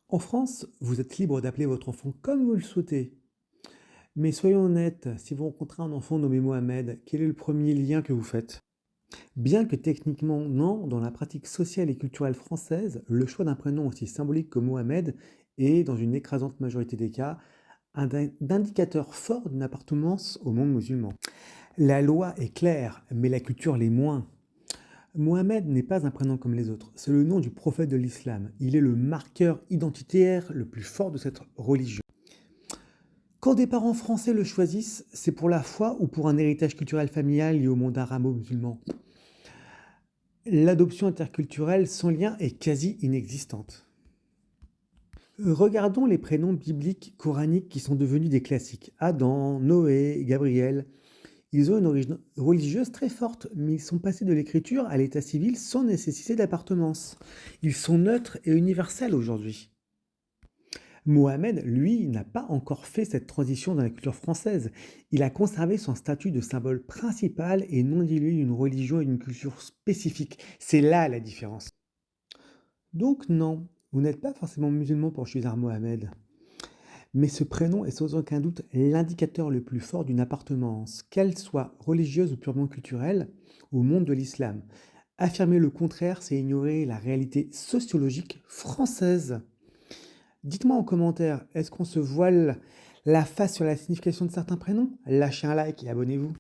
En France, vous êtes libre d'appeler votre enfant comme vous le souhaitez. Mais soyons honnêtes, si vous rencontrez un enfant nommé Mohamed, quel est le premier lien que vous faites? Bien que techniquement non, dans la pratique sociale et culturelle française, le choix d'un prénom aussi symbolique que Mohamed est, dans une écrasante majorité des cas, indicateur fort d'une appartenance au monde musulman. La loi est claire, mais la culture l'est moins. Mohamed n'est pas un prénom comme les autres, c'est le nom du prophète de l'islam. Il est le marqueur identitaire le plus fort de cette religion. Quand des parents français le choisissent, c'est pour la foi ou pour un héritage culturel familial lié au monde arabo-musulman. L'adoption interculturelle sans lien est quasi inexistante. Regardons les prénoms bibliques coraniques qui sont devenus des classiques. Adam, Noé, Gabriel. Ils ont une origine religieuse très forte, mais ils sont passés de l'écriture à l'état civil sans nécessité d'appartenance. Ils sont neutres et universels aujourd'hui. Mohamed, lui, n'a pas encore fait cette transition dans la culture française. Il a conservé son statut de symbole principal et non dilué d'une religion et d'une culture spécifique. C'est là la différence. Donc non, vous n'êtes pas forcément musulman pour choisir Mohamed. Mais ce prénom est sans aucun doute l'indicateur le plus fort d'une appartenance, qu'elle soit religieuse ou purement culturelle, au monde de l'islam. Affirmer le contraire, c'est ignorer la réalité sociologique française. Dites-moi en commentaire, est-ce qu'on se voile la face sur la signification de certains prénoms? Lâchez un like et abonnez-vous.